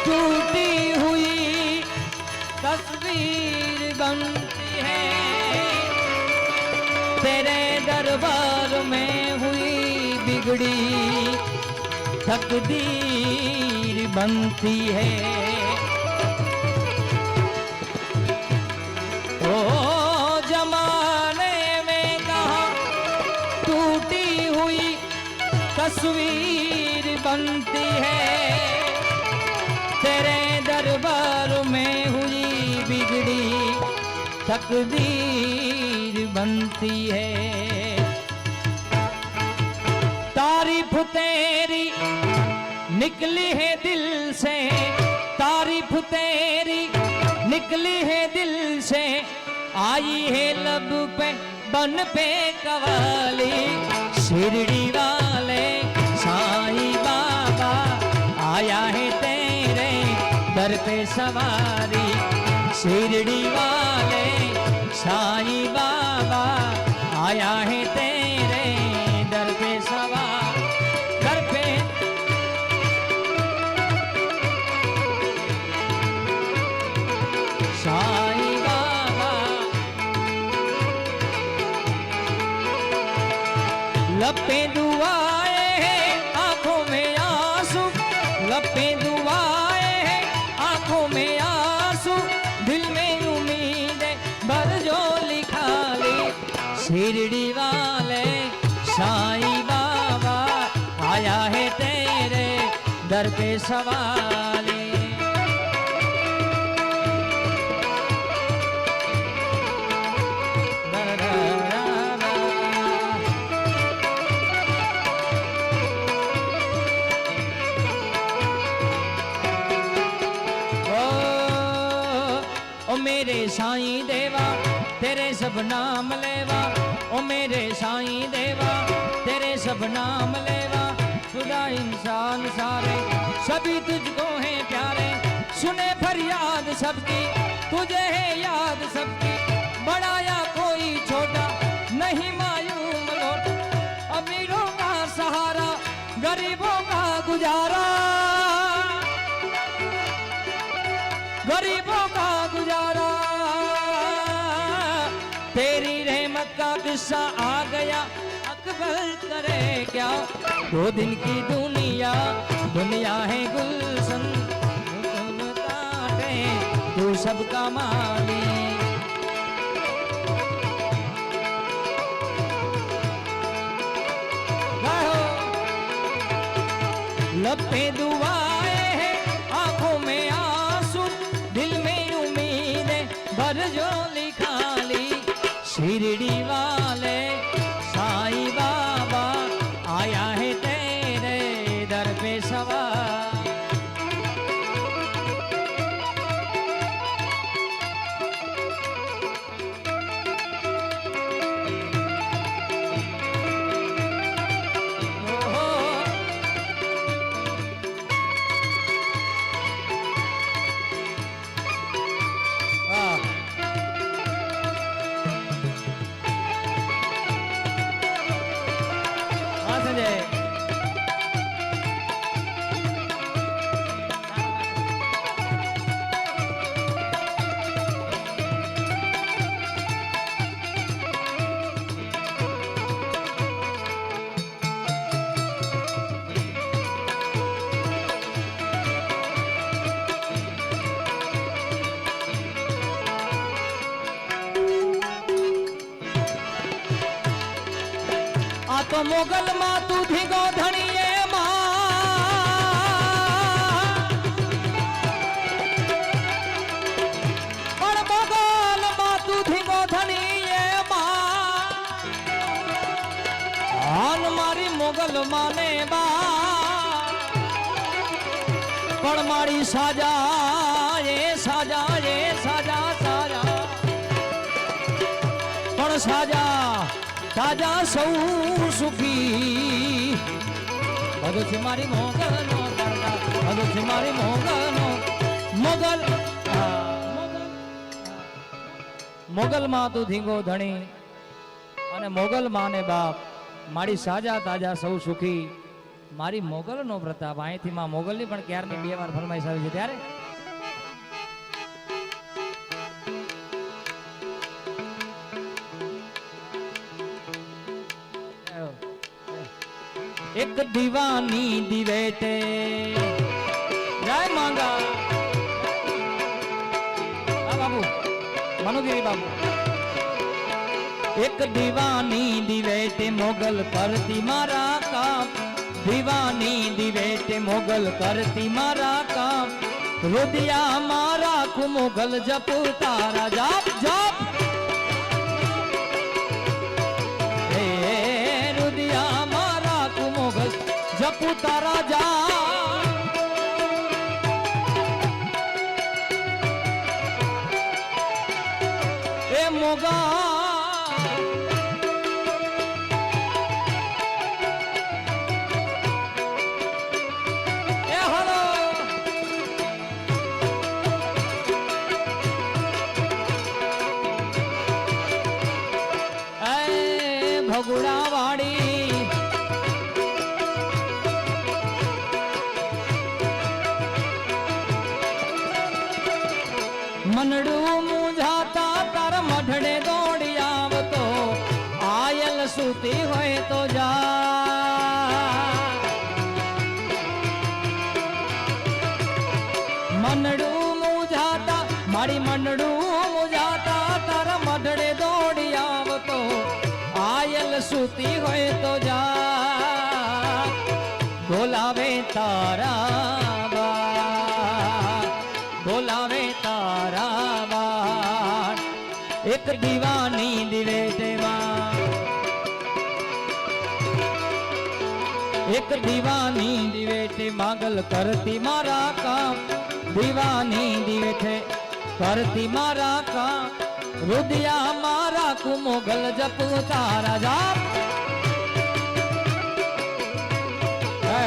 टूटी हुई तस्वीर बनती है, तेरे दरबार में हुई बिगड़ी तकदीर बनती है। ओ जमाने में कहा टूटी हुई तस्वीर बनती है, तेरे दरबार में हुई बिगड़ी तकदीर बनती है। तारीफ तेरी निकली है दिल से, तारीफ तेरी निकली है दिल से, आई है लब पे बन पे कवाली। शिरडी वाले साईं बाबा आया है तेरे दर पे सवारी। शिरडी वाले साईं बाबा आया है तेरे दर पे सवार। दर पे साईं बाबा लपे दुआए हैं आंखों में आंसू, लपे दुआए हैं आंखों में आंसू, दिल में उम्मीदें भर जो लिखा ली। शिरडी वाले साईं बाबा आया है तेरे दर पे सवाली। मेरे साईं देवा तेरे सब नाम लेवा, ओ मेरे साईं देवा तेरे सब नाम लेवा। खुदा इंसान सारे सभी तुझको हैं प्यारे, सुने फरियाद सबकी तुझे है याद सबकी। बड़ा या कोई छोटा नहीं मायूम लौट, अमीरों का सहारा गरीबों का गुजारा, गरीबों का गुजारा। तेरी रहमत का किस्सा आ गया अकबर करे क्या। दो दिन की दुनिया दुनिया है गुलशन, काटे तू सबका माली। लपे दुआए हैं आंखों में आंसू, दिल में उम्मीदें भर जो लिखा ली। शिरडी वाले साईं बाबा आया है तेरे दर पे सवार। तो मोगल माँ तू थी गोधड़िए माँ, और मोगल माँ तू थी गोधड़िए माँ। आन मारी मोगल माने बा पण मारी साजा ये साजा ये साजा साजा पण साजा साजा सौ सुखी। भगत मारी मोगल नो करदा, भगत मारी मोगल नो मोगल मोगल माँ तू धींगो धणी અને મોગલ માં ને બાપ મારી સાજા તાજા સૌ સુખી। મારી મોગલનો પ્રતાપ. અહીંથી માં મોગલની પણ ક્યારની 2 વાર ફરમાઈશ આવી છે ત્યારે એક દીવાની દિવેટે જય માંગા બાબુ મનુગીરી બાબુ. એક દીવાની દિવેટે મોગલ કરતી મારા કામ, દીવાની દિવેટે મોગલ કરતી મારા કામ, રુદિયા મારા ખુ મોગલ જપ તારા જાપ જાપ. હે રુદિયા મારા ખુ મોગલ જપ તારા જાપ. એ મોગા ભગુડા વાડી મનડું મુંઝાતા તાર મઢડે દોડી આવતો, આયલ સૂતી હોય તો જા. મનડું મુંઝાતા મારી મનડું મુંઝાતા તાર મઢડે દોડી આવતો, આયલ સૂતી હોય તો જા. બોલાવે તારા બા, બોલાવે તારા બા. એક દીવાની દિવેટેમાં, એક દીવાની દિવેટે માગલ કરતી મારા કામ, દીવાની દિવેટે કરતી મારા કામ, રુદિયા મારા કુ મોગલ જપ તારા જાપ. હે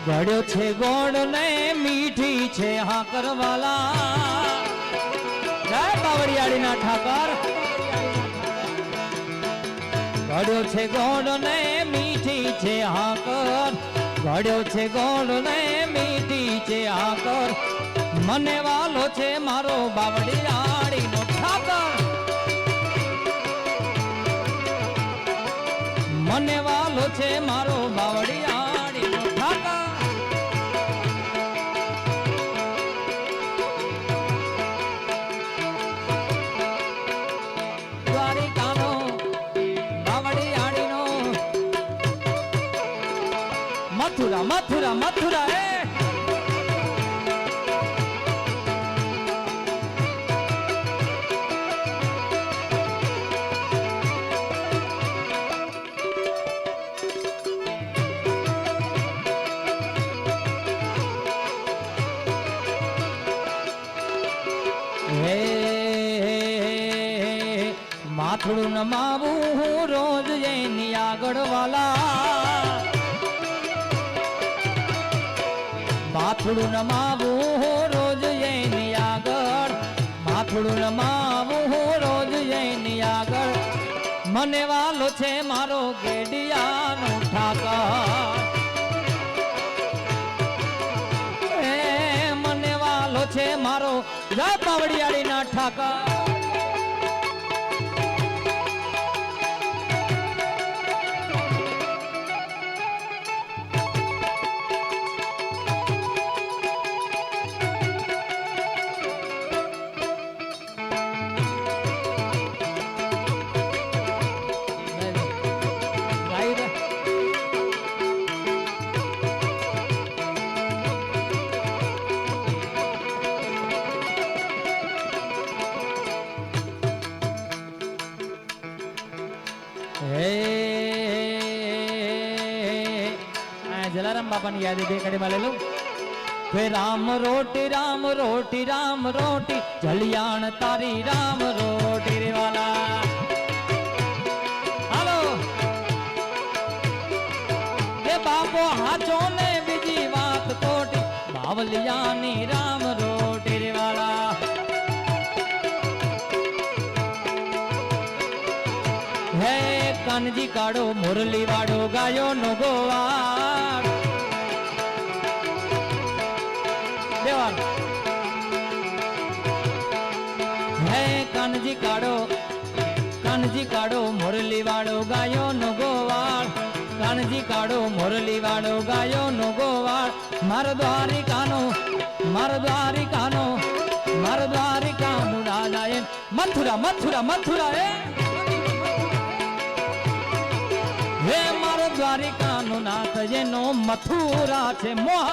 ગળ્યો છે ગોળ ને મીઠી છે હાકર વાલા. જય બાવળિયાળીના ઠાકર. ગળ્યો છે ગોળ ને મીઠી છે હાકર, ગળ્યો છે ગોળ ને મીઠી છે હાકર, મને વાલો છે મારો બાવળિયાળીનો ઠાકર. મને વાલો છે મારો બાવળિયાળીનો ઠાકર. દ્વારિકાનો બાવળિયાળીનો મથુરા મથુરા મથુરા. માથડું નમાવું હું રોજ એની આગળ વાલા, માથડું નમાવું હું રોજ એની આગળ, માથડું નમાવું હું રોજ એની આગળ, મને વાલો છે મારો ગેડિયાનો ઠાકર. એ મને વાલો છે મારો જય બાવળિયાળીના ઠાકર. જલારામ બાપાની યાદી બે કડી માં લઈ લઉં. રામ રોટી રામ રોટી રામ રોટી, જલિયાણ તારી રામ રોટી રે વાલા. હાલો એ બાપો હાચો ને બીજી વાત ખોટી, બાવલિયાની રામ રોટી રે વાલા. કાનજી કાળો મુરલી વાળો ગાયો નો ગોવાળ દેવાલ હે કાનજી કાળો મુરલી વાળો ગાયો નો ગોવાળ કાનજી કાળો મુરલી વાળો ગાયો નો ગોવાળ માર દ્વારિકાનો રાજા એ મથુરા હે મારો દ્વારિકાનો નાથ જેનો મથુરા છે મોહ